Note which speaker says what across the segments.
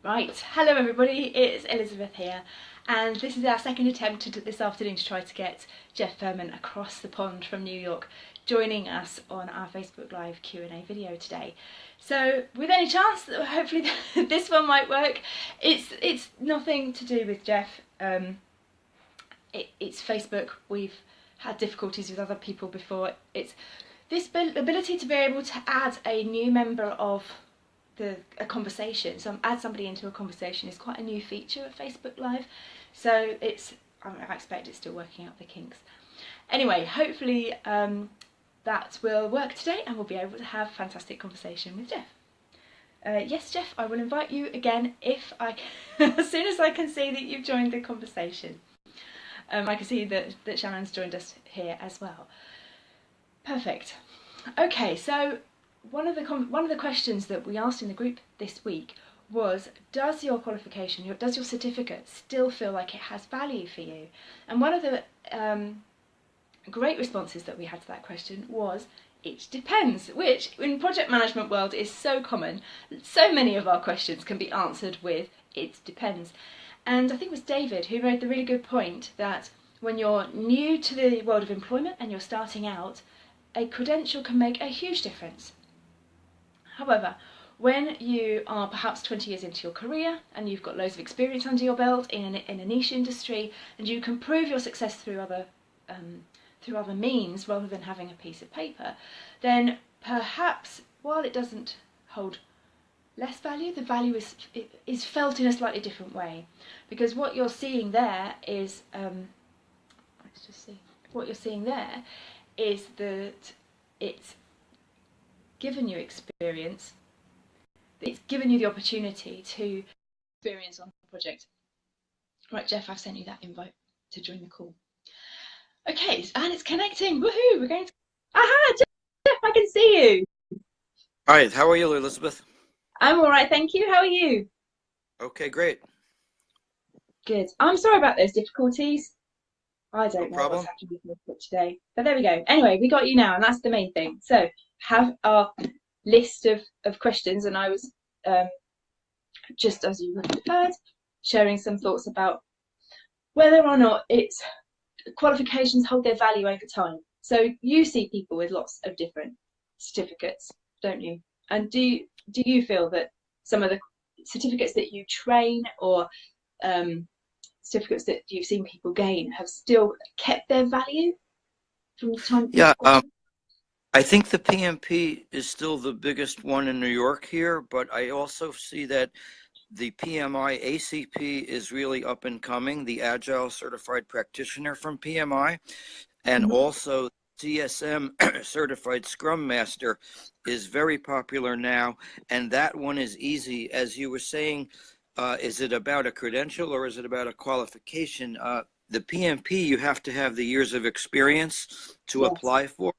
Speaker 1: Right, hello everybody, it's Elizabeth here, and this is our second attempt this afternoon to try to get Jeff Furman across the pond from New York joining us on our Facebook Live Q&A video today. So with any chance, hopefully this one might work. It's nothing to do with Jeff, it's Facebook. We've had difficulties with other people before. It's this ability to be able to add a new member of a conversation, so add somebody into a conversation is quite a new feature of Facebook Live, so I expect it's still working out the kinks. Anyway, hopefully that will work today and we'll be able to have a fantastic conversation with Jeff. Yes, Jeff, I will invite you again if I can, as soon as I can see that you've joined the conversation. I can see that Shannon's joined us here as well. Perfect. Okay, so one of the questions that we asked in the group this week was, does your qualification, does your certificate still feel like it has value for you? And one of the great responses that we had to that question was, it depends, which in project management world is so common. So many of our questions can be answered with, it depends. And I think it was David who made the really good point that when you're new to the world of employment and you're starting out, a credential can make a huge difference. However, when you are perhaps 20 years into your career and you've got loads of experience under your belt in a niche industry, and you can prove your success through other means rather than having a piece of paper, then perhaps while it doesn't hold less value, the value is felt in a slightly different way, because what you're seeing there is let's just see. What you're seeing there is that it's given you experience, it's given you the opportunity to experience on the project. Right, Jeff, I've sent you that invite to join the call. Okay, and it's connecting, woohoo, we're going to, aha, Jeff, I can see you.
Speaker 2: All right, how are you, Elizabeth?
Speaker 1: I'm all right, thank you, how are you?
Speaker 2: Okay, great.
Speaker 1: Good, I'm sorry about those difficulties. I don't know
Speaker 2: problem.
Speaker 1: what's happening with Facebook today, but there we go. Anyway, we got you now, and that's the main thing. So, have our list of questions, and I was, just as you would have heard, sharing some thoughts about whether or not qualifications hold their value over time. So you see people with lots of different certificates, don't you? And do you feel that some of the certificates that you train or certificates that you've seen people gain have still kept their value from the time?
Speaker 2: Yeah, I think the PMP is still the biggest one in New York here, but I also see that the PMI ACP is really up and coming, the Agile Certified Practitioner from PMI, and also CSM Certified Scrum Master is very popular now, and that one is easy. As you were saying, is it about a credential or is it about a qualification? The PMP, you have to have the years of experience to apply for.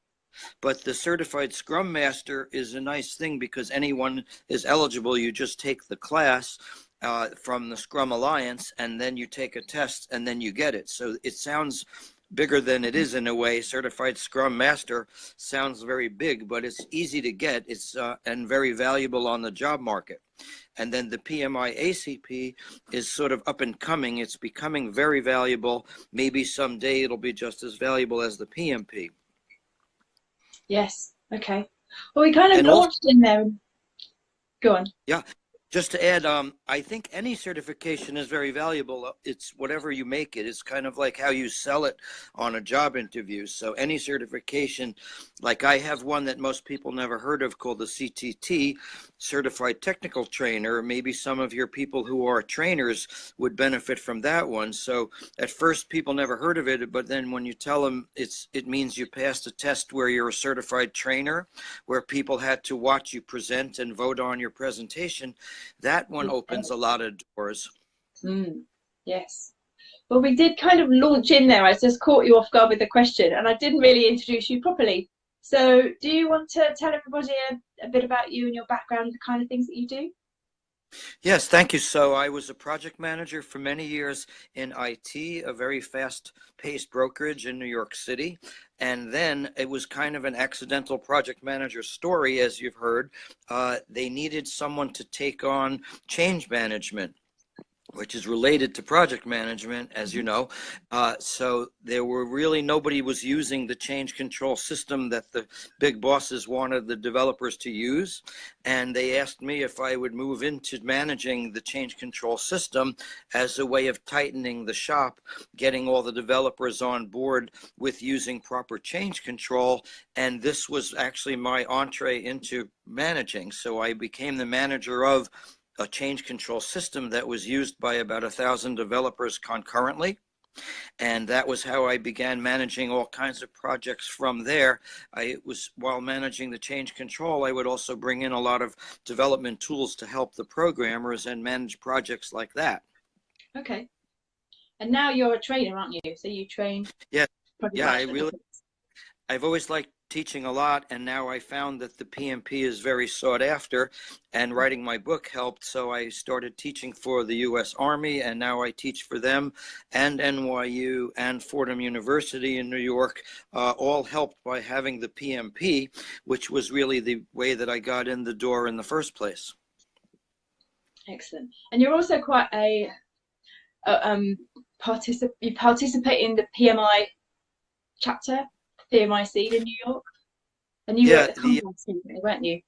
Speaker 2: But the Certified Scrum Master is a nice thing because anyone is eligible. You just take the class from the Scrum Alliance, and then you take a test, and then you get it. So it sounds bigger than it is in a way. Certified Scrum Master sounds very big, but it's easy to get. It's and very valuable on the job market. And then the PMI ACP is sort of up and coming. It's becoming very valuable. Maybe someday it'll be just as valuable as the PMP.
Speaker 1: Yes, okay. Well, we kind of launched in there. Go on.
Speaker 2: Yeah, just to add, I think any certification is very valuable. It's whatever you make it. It's kind of like how you sell it on a job interview. So any certification, like I have one that most people never heard of called the CTT, Certified Technical Trainer. Maybe some of your people who are trainers would benefit from that one. So at first people never heard of it, but then when you tell them it means you passed a test where you're a certified trainer, where people had to watch you present and vote on your presentation, that one opens a lot of doors.
Speaker 1: Yes. Well, we did kind of launch in there. I just caught you off guard with the question, and I didn't really introduce you properly. So do you want to tell everybody a bit about you and your background, the kind of things that you do?
Speaker 2: Yes, thank you. So I was a project manager for many years in IT, a very fast-paced brokerage in New York City. And then it was kind of an accidental project manager story, as you've heard. They needed someone to take on change management, which is related to project management, as you know. So there were really, nobody was using the change control system that the big bosses wanted the developers to use. And they asked me if I would move into managing the change control system as a way of tightening the shop, getting all the developers on board with using proper change control. And this was actually my entree into managing. So I became the manager of a change control system that was used by about 1,000 developers concurrently. And that was how I began managing all kinds of projects from there. While managing the change control, I would also bring in a lot of development tools to help the programmers and manage projects like that.
Speaker 1: Okay. And now you're a trainer, aren't you? So you train.
Speaker 2: Yeah, I've always liked teaching a lot, and now I found that the PMP is very sought after, and writing my book helped. So I started teaching for the U.S. Army, and now I teach for them and NYU and Fordham University in New York, all helped by having the PMP, which was really the way that I got in the door in the first place.
Speaker 1: Excellent. And you're also quite you participate in the PMI chapter, PMI seed in New York, and you were at the conference, weren't you?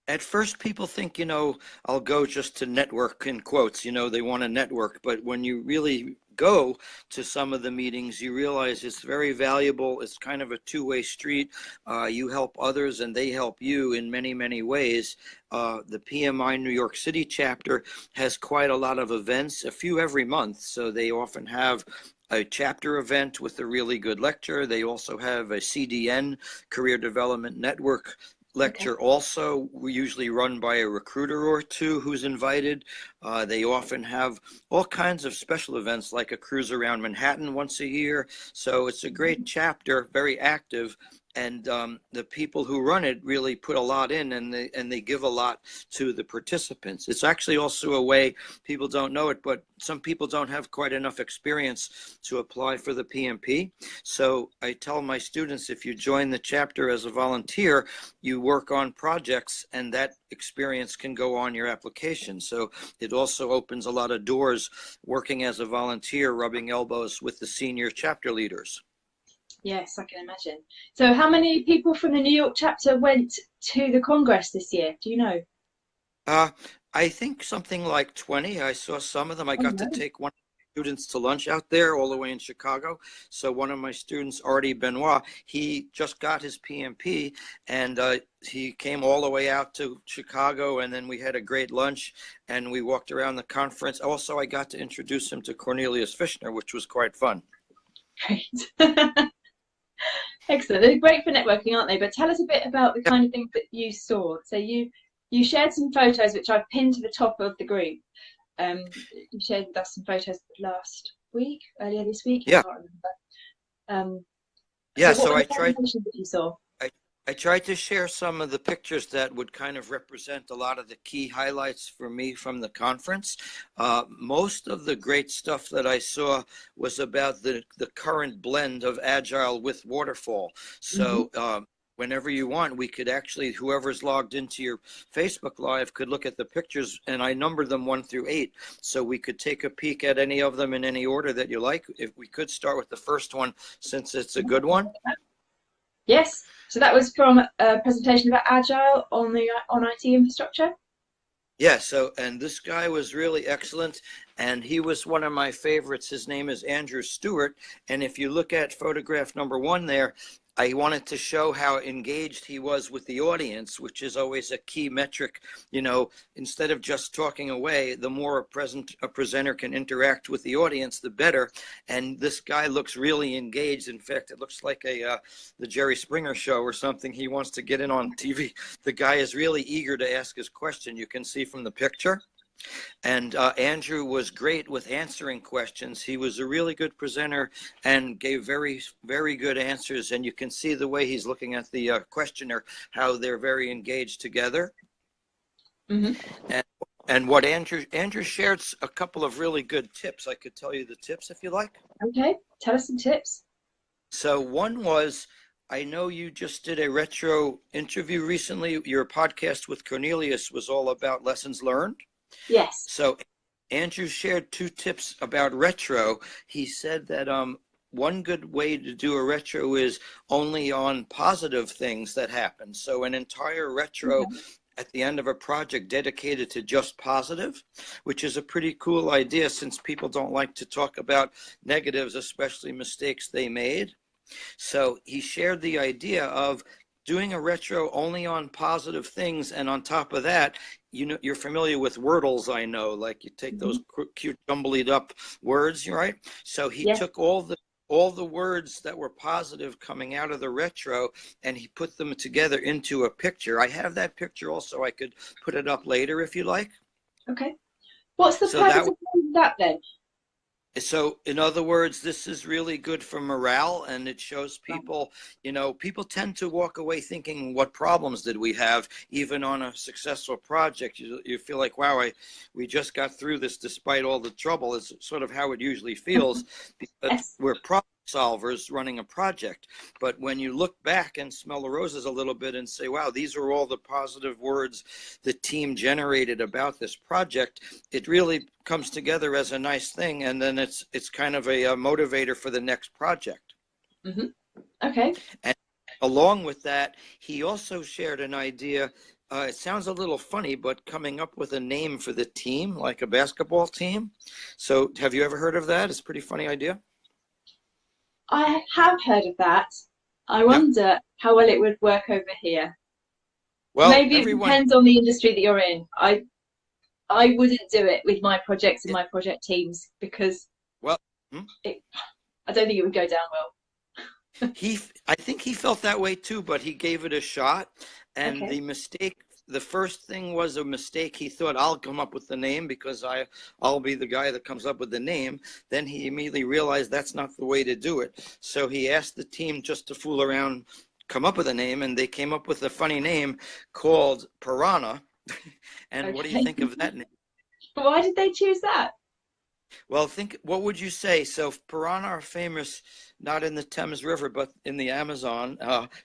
Speaker 2: At first, people think, I'll go just to network, in quotes, they want to network. But when you really go to some of the meetings, you realize it's very valuable. It's kind of a two-way street. You help others and they help you in many, many ways. The PMI New York City chapter has quite a lot of events, a few every month. So they often have a chapter event with a really good lecture. They also have a CDN, Career Development Network lecture, also usually run by a recruiter or two who's invited. They often have all kinds of special events like a cruise around Manhattan once a year. So it's a great chapter, very active. And the people who run it really put a lot in, and they give a lot to the participants. It's actually also a way, people don't know it, but some people don't have quite enough experience to apply for the PMP. So I tell my students, if you join the chapter as a volunteer, you work on projects, and that experience can go on your application. So it also opens a lot of doors working as a volunteer, rubbing elbows with the senior chapter leaders.
Speaker 1: Yes, I can imagine. So how many people from the New York chapter went to the Congress this year? Do you know?
Speaker 2: I think something like 20. I saw some of them. I got to take one of my students to lunch out there all the way in Chicago. So one of my students, Artie Benoit, he just got his PMP, and he came all the way out to Chicago, and then we had a great lunch, and we walked around the conference. Also, I got to introduce him to Cornelius Fishner, which was quite fun.
Speaker 1: Great. Excellent. They're great for networking, aren't they? But tell us a bit about the kind of things that you saw. So you shared some photos, which I've pinned to the top of the group. You shared with us some photos earlier this week.
Speaker 2: Yeah.
Speaker 1: I can't remember.
Speaker 2: So I tried.
Speaker 1: That you saw?
Speaker 2: I tried to share some of the pictures that would kind of represent a lot of the key highlights for me from the conference. Most of the great stuff that I saw was about the current blend of Agile with Waterfall. So whenever you want, we could actually, whoever's logged into your Facebook Live could look at the pictures, and I numbered them 1 through 8. So we could take a peek at any of them in any order that you like. If we could start with the first one, since it's a good one.
Speaker 1: Yes. So that was from a presentation about Agile on IT infrastructure. Yeah,
Speaker 2: and this guy was really excellent, and he was one of my favorites. His name is Andrew Stewart, and if you look at photograph number 1 there, I wanted to show how engaged he was with the audience, which is always a key metric. Instead of just talking away, the more a presenter can interact with the audience, the better. And this guy looks really engaged. In fact, it looks like the Jerry Springer show or something. He wants to get in on TV. The guy is really eager to ask his question. You can see from the picture. And Andrew was great with answering questions. He was a really good presenter and gave very, very good answers. And you can see the way he's looking at the questioner, how they're very engaged together. And And what Andrew shared a couple of really good tips. I could tell you the tips if you like.
Speaker 1: Okay, tell us some tips.
Speaker 2: So one was, I know you just did a retro interview recently. Your podcast with Cornelius was all about lessons learned.
Speaker 1: Yes.
Speaker 2: So Andrew shared 2 tips about retro. He said that one good way to do a retro is only on positive things that happen. So an entire retro at the end of a project dedicated to just positive, which is a pretty cool idea since people don't like to talk about negatives, especially mistakes they made. So he shared the idea of doing a retro only on positive things, and on top of that, you know, you're familiar with wordles, I know, like you take those cute jumbled up words, right? So he took all the words that were positive coming out of the retro, and he put them together into a picture. I have that picture also. I could put it up later if you like.
Speaker 1: Okay. What's the
Speaker 2: So
Speaker 1: purpose of that then?
Speaker 2: So in other words, this is really good for morale, and it shows people, you know, people tend to walk away thinking, what problems did we have? Even on a successful project, you feel like, wow, we just got through this despite all the trouble. It's sort of how it usually feels because we're problem solvers running a project. But when you look back and smell the roses a little bit and say, wow, these are all the positive words the team generated about this project, it really comes together as a nice thing, and then it's kind of a motivator for the next project.
Speaker 1: Okay.
Speaker 2: And along with that, he also shared an idea. It sounds a little funny, but coming up with a name for the team, like a basketball team. So have you ever heard of that? It's a pretty funny idea.
Speaker 1: I have heard of that. I wonder how well it would work over here. Well, maybe it depends on the industry that you're in. I wouldn't do it with my projects and my project teams because I don't think it would go down well.
Speaker 2: I think he felt that way too, but he gave it a shot. And the first thing was a mistake. He thought, I'll come up with the name because I'll be the guy that comes up with the name. Then he immediately realized that's not the way to do it. So he asked the team just to fool around, come up with a name, and they came up with a funny name called Piranha. And what do you think of that name?
Speaker 1: Why did they choose that?
Speaker 2: Well, what would you say? So piranha are famous not in the Thames River, but in the Amazon.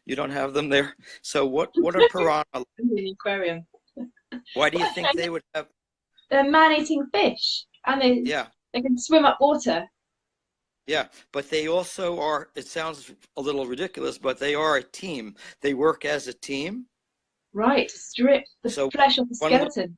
Speaker 2: You don't have them there. So what are piranha?
Speaker 1: In the aquarium.
Speaker 2: Why do you think they would have?
Speaker 1: They're man-eating fish, and they can swim up water.
Speaker 2: Yeah, but they also are, it sounds a little ridiculous, but they are a team. They work as a team.
Speaker 1: Right, strip the flesh off the skeleton.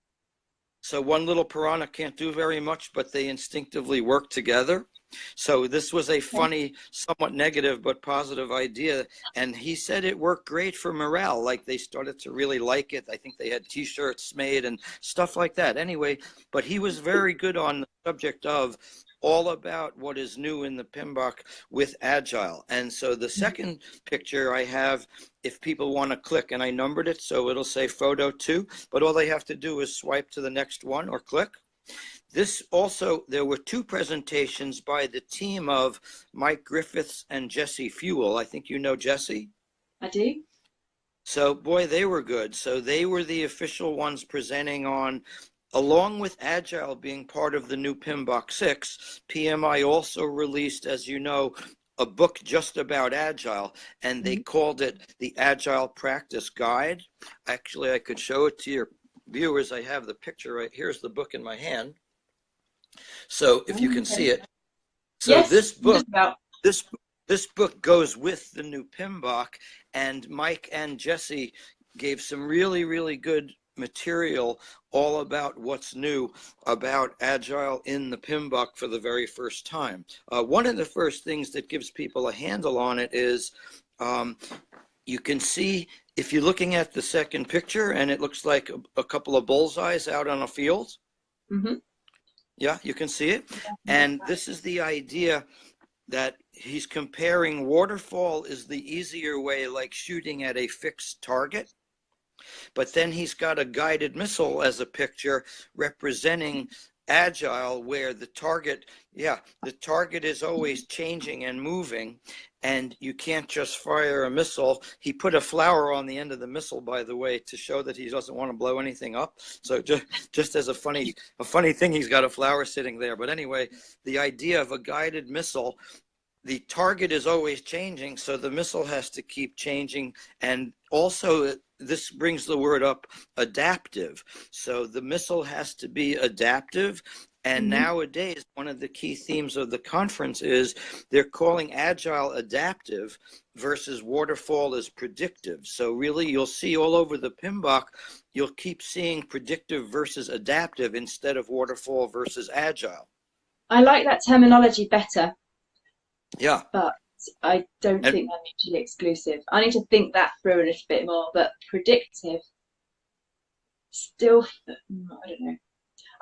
Speaker 2: So one little piranha can't do very much, but they instinctively work together. So this was a funny, somewhat negative, but positive idea. And he said it worked great for morale. Like they started to really like it. I think they had T-shirts made and stuff like that. Anyway, but he was very good on the subject of all about what is new in the PMBOK with Agile. And so the second picture I have, if people want to click, and I numbered it, so it'll say photo 2, but all they have to do is swipe to the next one or click. This also, there were 2 presentations by the team of Mike Griffiths and Jesse Fuel. I think you know Jesse.
Speaker 1: I do.
Speaker 2: So boy, they were good. So they were the official ones presenting on, along with Agile being part of the new PMBOK 6, PMI also released, as you know, a book just about Agile, and they called it the Agile Practice Guide. Actually, I could show it to your viewers. I have the picture right here's the book in my hand. So if you can see it. So yes, this book goes with the new PMBOK, and Mike and Jesse gave some really, really good material all about what's new about Agile in the PMBOK for the very first time. One of the first things that gives people a handle on it is you can see, if you're looking at the second picture, and it looks like a couple of bullseyes out on a field. Yeah, you can see it. And this is the idea that he's comparing waterfall is the easier way, like shooting at a fixed target. But then he's got a guided missile as a picture representing Agile, where the target is always changing and moving, and you can't just fire a missile. He put a flower on the end of the missile, by the way, to show that he doesn't want to blow anything up. So just as a funny thing, he's got a flower sitting there. But anyway, the idea of a guided missile, the target is always changing, so the missile has to keep changing. And also, this brings the word up, adaptive. So the missile has to be adaptive. And nowadays, one of the key themes of the conference is they're calling Agile adaptive versus waterfall as predictive. So really, you'll see all over the PMBOK, you'll keep seeing predictive versus adaptive instead of waterfall versus Agile.
Speaker 1: I like that terminology better.
Speaker 2: Yeah.
Speaker 1: But I don't think they're mutually exclusive. I need to think that through a little bit more, but predictive, still, I don't know.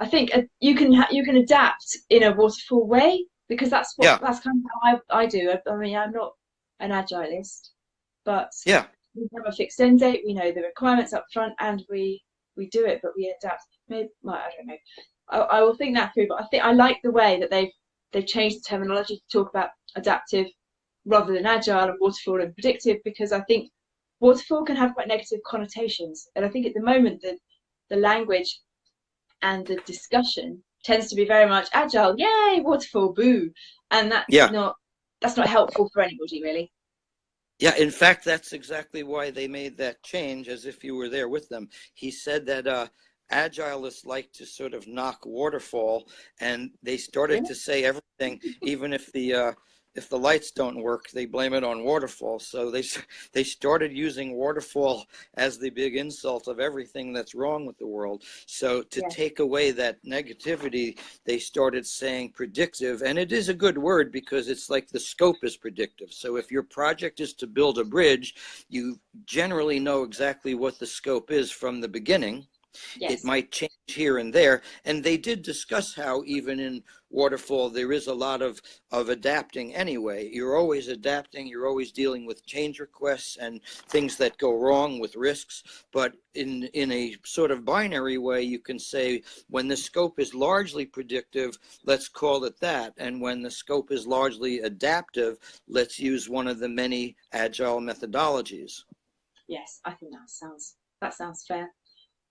Speaker 1: I think you can adapt in a waterfall way, because that's kind of how I do. I mean, I'm not an agilist, but we have a fixed end date. We know the requirements up front, and we do it, but we adapt. Maybe, well, I don't know. I will think that through, but I like the way that they've changed the terminology to talk about adaptive rather than agile and waterfall and predictive, because I think waterfall can have quite negative connotations, and I think at the moment the language and the discussion tends to be very much agile, yay, waterfall, boo, and that's not helpful for anybody, really.
Speaker 2: Yeah, in fact, that's exactly why they made that change, as if you were there with them. He said that Agilists like to sort of knock waterfall, and they started to say everything, even if the lights don't work, they blame it on waterfall. So they started using waterfall as the big insult of everything that's wrong with the world. So to take away that negativity, they started saying predictive, and it is a good word because it's like the scope is predictive. So if your project is to build a bridge, you generally know exactly what the scope is from the beginning. Yes. It might change here and there. And they did discuss how even in waterfall, there is a lot of adapting anyway. You're always adapting. You're always dealing with change requests and things that go wrong with risks. But in a sort of binary way, you can say when the scope is largely predictive, let's call it that. And when the scope is largely adaptive, let's use one of the many agile methodologies.
Speaker 1: Yes, I think that sounds fair.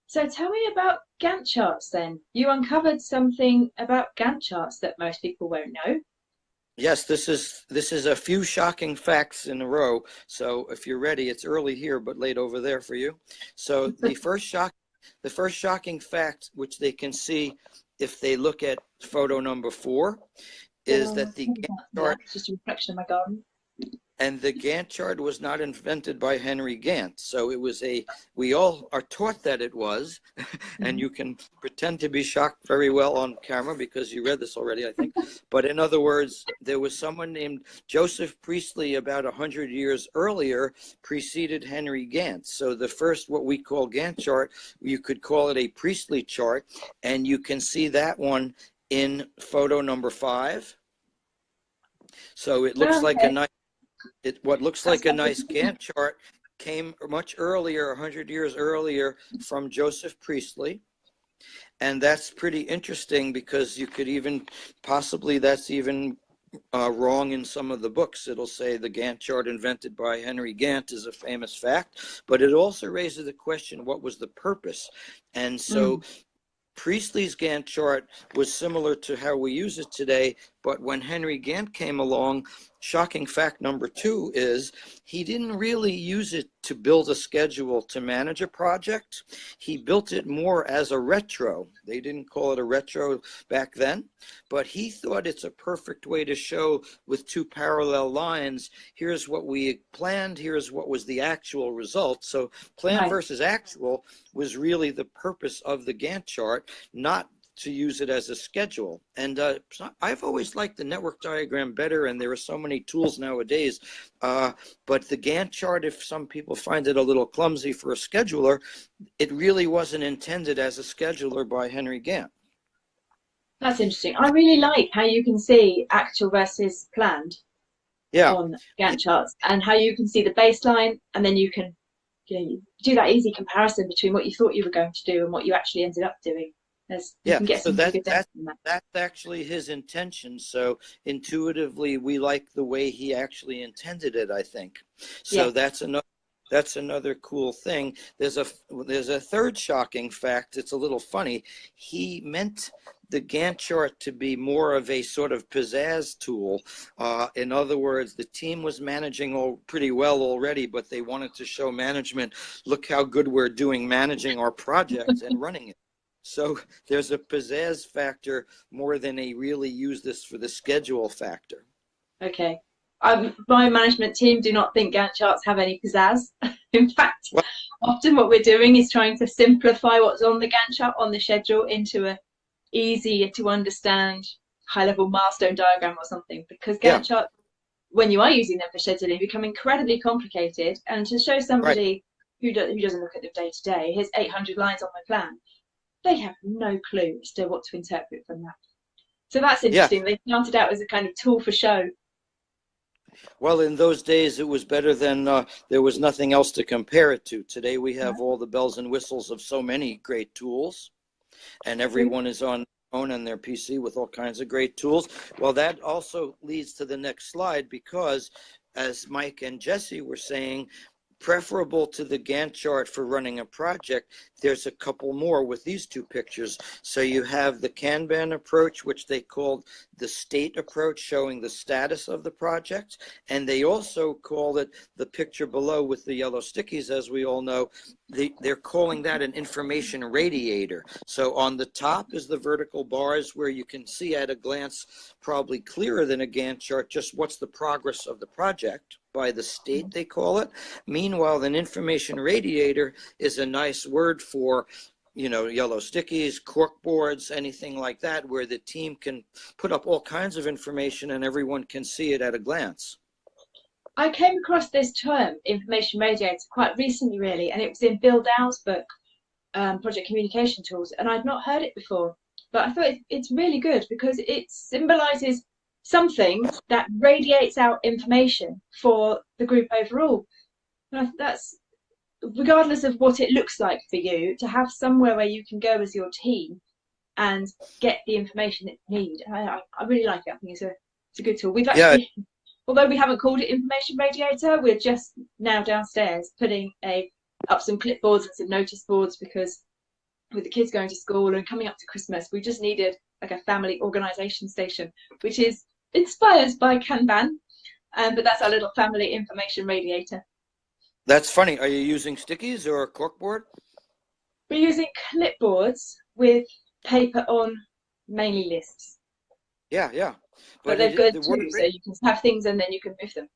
Speaker 1: So tell me about Gantt charts then. You uncovered something about Gantt charts that most people won't know.
Speaker 2: Yes, this is a few shocking facts in a row. So if you're ready, it's early here but late over there for you. So the first shocking fact, which they can see if they look at photo number 4, is that the Gantt chart,
Speaker 1: it's just a reflection of my garden.
Speaker 2: And the Gantt chart was not invented by Henry Gantt. So it was we all are taught that it was, and you can pretend to be shocked very well on camera because you read this already, I think. But in other words, there was someone named Joseph Priestley about 100 years earlier preceded Henry Gantt. So the first, what we call Gantt chart, you could call it a Priestley chart. And you can see that one in photo number 5. So it looks like a nice, what looks like a nice Gantt chart came much earlier, 100 years earlier, from Joseph Priestley. And that's pretty interesting because you could even, possibly that's even wrong in some of the books. It'll say the Gantt chart invented by Henry Gantt is a famous fact, but it also raises the question, what was the purpose? And so Priestley's Gantt chart was similar to how we use it today, but when Henry Gantt came along, shocking fact number 2 is he didn't really use it to build a schedule to manage a project. He built it more as a retro. They didn't call it a retro back then, but he thought it's a perfect way to show with 2 parallel lines, here's what we planned, here's what was the actual result. So plan versus actual was really the purpose of the Gantt chart, not to use it as a schedule. And I've always liked the network diagram better, and there are so many tools nowadays. But the Gantt chart, if some people find it a little clumsy for a scheduler, it really wasn't intended as a scheduler by Henry Gantt.
Speaker 1: That's interesting. I really like how you can see actual versus planned on Gantt charts, and how you can see the baseline, and then you can do that easy comparison between what you thought you were going to do and what you actually ended up doing. You can get
Speaker 2: so
Speaker 1: some really good data from that.
Speaker 2: that's actually his intention. So intuitively, we like the way he actually intended it, I think. So that's another cool thing. There's a third shocking fact. It's a little funny. He meant the Gantt chart to be more of a sort of pizzazz tool. In other words, the team was managing pretty well already, but they wanted to show management, look how good we're doing managing our projects and running it. So there's a pizzazz factor more than a really use this for the schedule factor.
Speaker 1: Okay. My management team do not think Gantt charts have any pizzazz. In fact, often what we're doing is trying to simplify what's on the Gantt chart on the schedule into a easier to understand high-level milestone diagram or something, because Gantt charts, when you are using them for scheduling, become incredibly complicated. And to show somebody who doesn't look at them day to day, here's 800 lines on my plan, they have no clue as to what to interpret from that. So that's interesting. They started out as a kind of tool for show.
Speaker 2: Well, in those days, it was better than there was nothing else to compare it to. Today, we have all the bells and whistles of so many great tools, and everyone is on their phone and their PC with all kinds of great tools. Well, that also leads to the next slide, because as Mike and Jesse were saying, preferable to the Gantt chart for running a project, there's a couple more with these two pictures. So you have the Kanban approach, which they called the state approach, showing the status of the project. And they also called it the picture below with the yellow stickies, as we all know. They're calling that an information radiator. So on the top is the vertical bars where you can see at a glance, probably clearer than a Gantt chart, just what's the progress of the project by the state, they call it. Meanwhile, an information radiator is a nice word for, yellow stickies, cork boards, anything like that, where the team can put up all kinds of information and everyone can see it at a glance.
Speaker 1: I came across this term, information radiator, quite recently, really, and it was in Bill Dow's book, Project Communication Tools, and I'd not heard it before. But I thought it's really good because it symbolizes something that radiates out information for the group overall. And that's, regardless of what it looks like for you, to have somewhere where you can go as your team and get the information that you need. I really like it. I think it's a good tool. We've actually, although we haven't called it information radiator, we're just now downstairs putting up some clipboards and some notice boards, because with the kids going to school and coming up to Christmas, we just needed like a family organization station, which is inspired by Kanban, but that's our little family information radiator.
Speaker 2: That's funny. Are you using stickies or a corkboard?
Speaker 1: We're using clipboards with paper on, mainly lists.
Speaker 2: Yeah.
Speaker 1: But they're good too, so you can have things and then you can move them.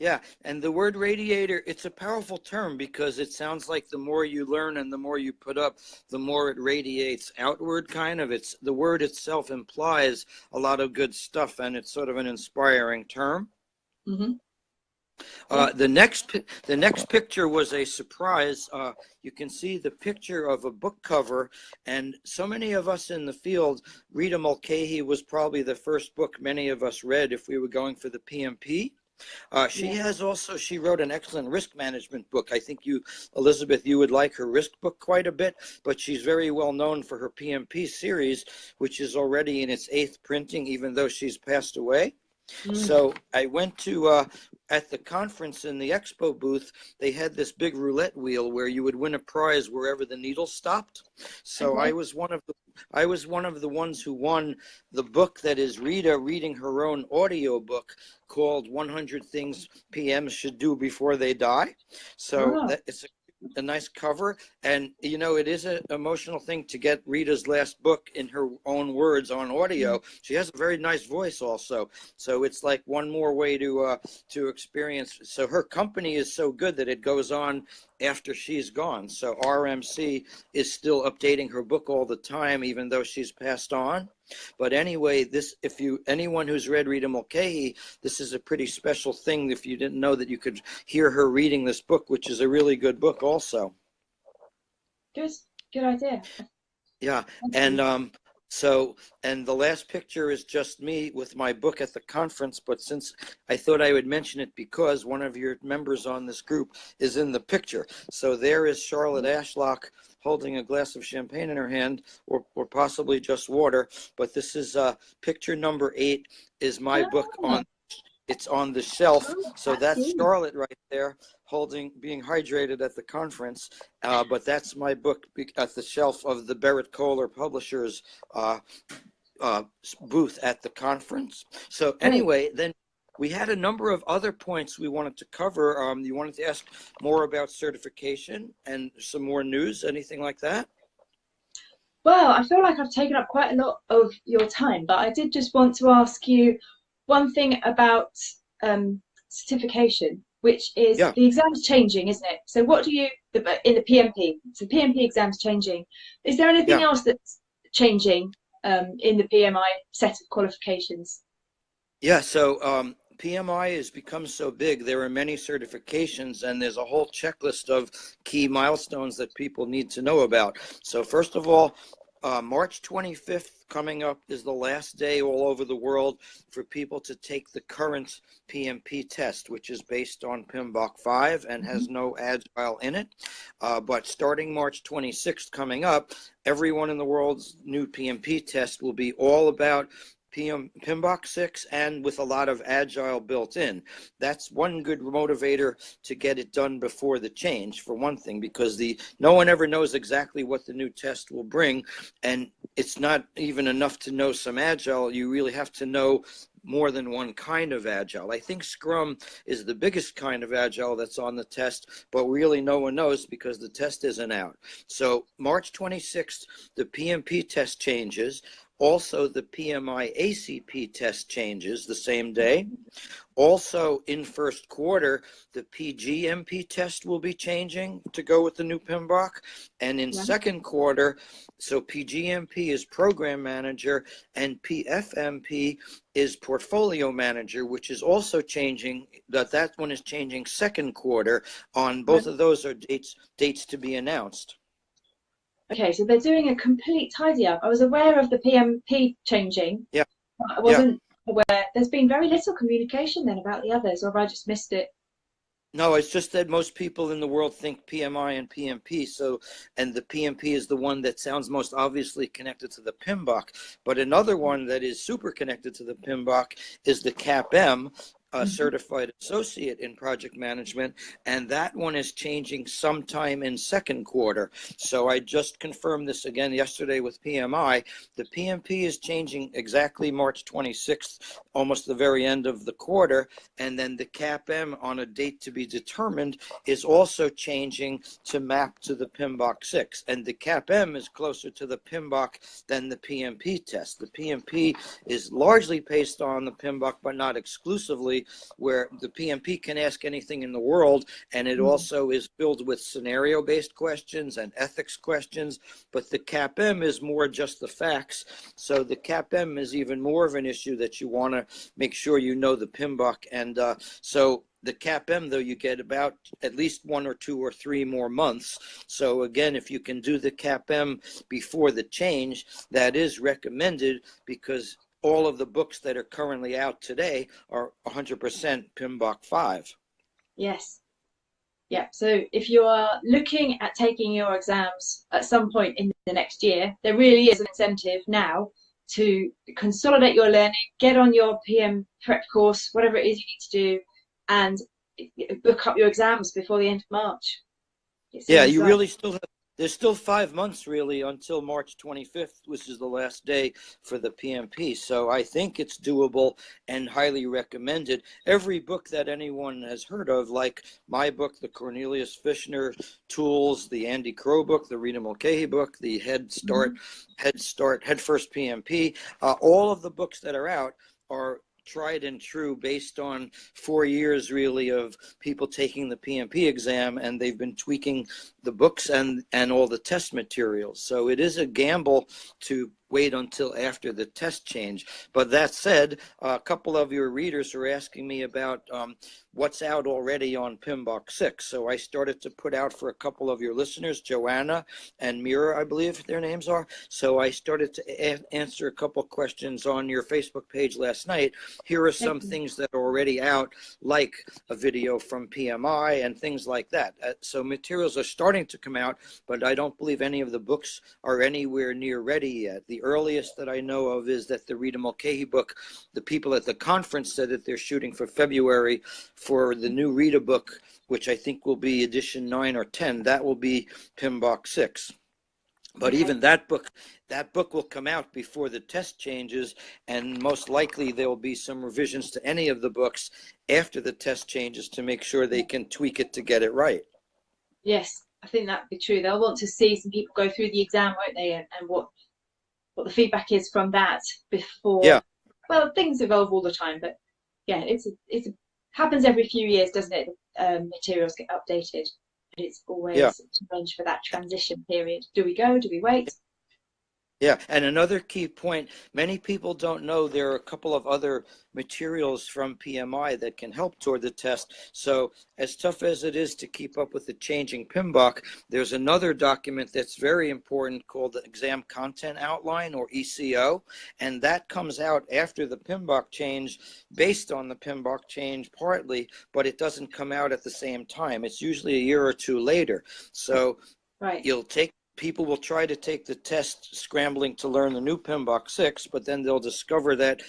Speaker 2: Yeah, and the word radiator, it's a powerful term because it sounds like the more you learn and the more you put up, the more it radiates outward, kind of. The word itself implies a lot of good stuff, and it's sort of an inspiring term.
Speaker 1: Mm-hmm.
Speaker 2: The next picture was a surprise. You can see the picture of a book cover, and so many of us in the field, Rita Mulcahy was probably the first book many of us read if we were going for the PMP. She wrote an excellent risk management book. I think Elizabeth, you would like her risk book quite a bit, but she's very well known for her PMP series, which is already in its 8th printing, even though she's passed away. So I went to, at the conference in the expo booth, they had this big roulette wheel where you would win a prize wherever the needle stopped. So I was one of the ones who won the book that is Rita reading her own audio book called 100 Things PMs Should Do Before They Die. So it's a nice cover, and it is an emotional thing to get Rita's last book in her own words on audio. She has a very nice voice also, so it's like one more way to experience. So her company is so good that it goes on after she's gone. So RMC is still updating her book all the time, even though she's passed on. But anyway, anyone who's read Rita Mulcahy, this is a pretty special thing. If you didn't know that you could hear her reading this book, which is a really good book also.
Speaker 1: Good idea.
Speaker 2: Yeah, and So, and the last picture is just me with my book at the conference, but since I thought I would mention it because one of your members on this group is in the picture. So there is Charlotte Ashlock holding a glass of champagne in her hand, or possibly just water. But this is picture number 8 is my book it's on the shelf. So that's Charlotte right there being hydrated at the conference. But that's my book at the shelf of the Barrett Kohler Publishers booth at the conference. So anyway, then we had a number of other points we wanted to cover. You wanted to ask more about certification and some more news, anything like that?
Speaker 1: Well, I feel like I've taken up quite a lot of your time, but I did just want to ask you one thing about certification, which is the exam's changing, isn't it? So what do you, in the PMP, so PMP exam's changing. Is there anything else that's changing in the PMI set of qualifications?
Speaker 2: Yeah, so PMI has become so big, there are many certifications, and there's a whole checklist of key milestones that people need to know about. So first of all, March 25th coming up is the last day all over the world for people to take the current PMP test, which is based on PMBOK 5 and has no Agile in it. But starting March 26th coming up, everyone in the world's new PMP test will be all about PMBOK 6 and with a lot of Agile built in. That's one good motivator to get it done before the change, for one thing, because no one ever knows exactly what the new test will bring, and it's not even enough to know some Agile. You really have to know more than one kind of Agile. I think Scrum is the biggest kind of Agile that's on the test, but really no one knows because the test isn't out. So March 26th, the PMP test changes. Also, the PMI ACP test changes the same day. Also, in first quarter, the PGMP test will be changing to go with the new PMBOK. And in second quarter, so PGMP is program manager and PFMP is portfolio manager, which is also changing. That one is changing second quarter. On both of those are dates to be announced.
Speaker 1: Okay, so they're doing a complete tidy up. I was aware of the PMP changing.
Speaker 2: Yeah.
Speaker 1: But I wasn't aware. There's been very little communication then about the others, or have I just missed it?
Speaker 2: No, it's just that most people in the world think PMI and PMP. So, and the PMP is the one that sounds most obviously connected to the PMBOK. But another one that is super connected to the PMBOK is the CAPM, certified associate in project management, and that one is changing sometime in second quarter. So I just confirmed this again yesterday with PMI. The PMP is changing exactly March 26th, almost the very end of the quarter, and then the CAPM on a date to be determined is also changing to map to the PMBOK 6, and the CAPM is closer to the PMBOK than the PMP test. The PMP is largely based on the PMBOK, but not exclusively, where the PMP can ask anything in the world, and it also is filled with scenario-based questions and ethics questions, but the CAPM is more just the facts. So the CAPM is even more of an issue that you want to make sure you know the PMBOK, and so the CAPM, though, you get about at least 1 or 2 or 3 more months. So again, if you can do the CAPM before the change, that is recommended, because all of the books that are currently out today are 100% PMBOK 5.
Speaker 1: Yes. Yeah. So if you are looking at taking your exams at some point in the next year, there really is an incentive now to consolidate your learning, get on your PM prep course, whatever it is you need to do, and book up your exams before the end of March.
Speaker 2: Yeah, you really still have, there's still 5 months really until March 25th, which is the last day for the PMP. So I think it's doable and highly recommended. Every book that anyone has heard of, like my book, the Cornelius Fishner Tools, the Andy Crow book, the Rita Mulcahy book, the Head First PMP, all of the books that are out are tried and true, based on 4 years really of people taking the PMP exam, and they've been tweaking the books and all the test materials. So it is a gamble to wait until after the test change. But that said, a couple of your readers are asking me about what's out already on PMBOK 6. So I started to put out for a couple of your listeners, Joanna and Mira, I believe their names are. So I started to answer a couple questions on your Facebook page last night. Here are some things that are already out, like a video from PMI and things like that. So materials are starting to come out, but I don't believe any of the books are anywhere near ready yet. The earliest that I know of is that the Rita Mulcahy book, the people at the conference said that they're shooting for February for the new Rita book, which I think will be edition 9 or 10. That will be PMBOK 6. But even that book will come out before the test changes, and most likely there will be some revisions to any of the books after the test changes to make sure they can tweak it to get it right.
Speaker 3: Yes, I think that'd be true. They'll want to see some people go through the exam, won't they, and what the feedback is from that before.
Speaker 2: Yeah. Well,
Speaker 3: things evolve all the time, but yeah, it happens every few years, doesn't it? Materials get updated, and it's always to arrange for that transition period. Do we go? Do we wait?
Speaker 2: Yeah, and another key point, many people don't know there are a couple of other materials from PMI that can help toward the test. So as tough as it is to keep up with the changing PMBOK, there's another document that's very important called the Exam Content Outline, or ECO, and that comes out after the PMBOK change, based on the PMBOK change partly, but it doesn't come out at the same time. It's usually a year or two later. So people will try to take the test scrambling to learn the new PMBOK 6, but then they'll discover that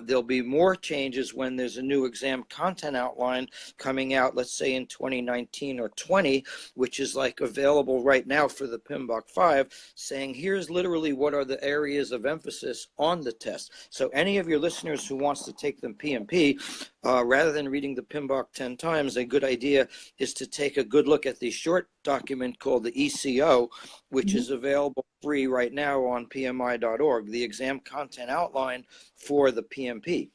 Speaker 2: there'll be more changes when there's a new exam content outline coming out, let's say in 2019 or 20, which is like available right now for the PMBOK 5, saying here's literally what are the areas of emphasis on the test. So any of your listeners who wants to take them PMP, rather than reading the PMBOK 10 times, a good idea is to take a good look at the short document called the ECO, which is available free right now on PMI.org, the exam content outline for the PMP.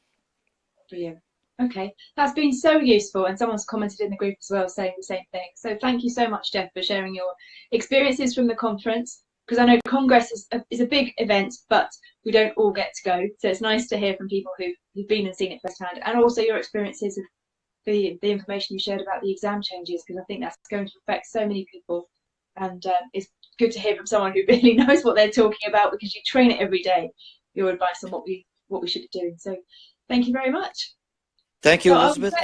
Speaker 3: Brilliant. Okay, that's been so useful, and someone's commented in the group as well saying the same thing. So thank you so much, Jeff, for sharing your experiences from the conference, because I know Congress is a big event, but we don't all get to go. So it's nice to hear from people who've been and seen it firsthand, and also your experiences of the information you shared about the exam changes, because I think that's going to affect so many people, and it's good to hear from someone who really knows what they're talking about, because you train it every day, your advice on what we should be doing. So thank you very much.
Speaker 2: Thank you, Elizabeth,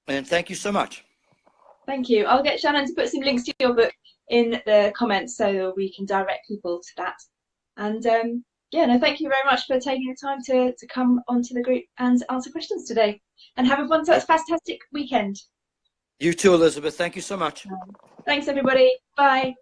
Speaker 2: and thank you so much.
Speaker 3: Thank you. I'll get Shannon to put some links to your book in the comments so we can direct people to that. And thank you very much for taking the time to come onto the group and answer questions today. And have a fantastic weekend.
Speaker 2: You too, Elizabeth. Thank you so much.
Speaker 3: Thanks, everybody. Bye.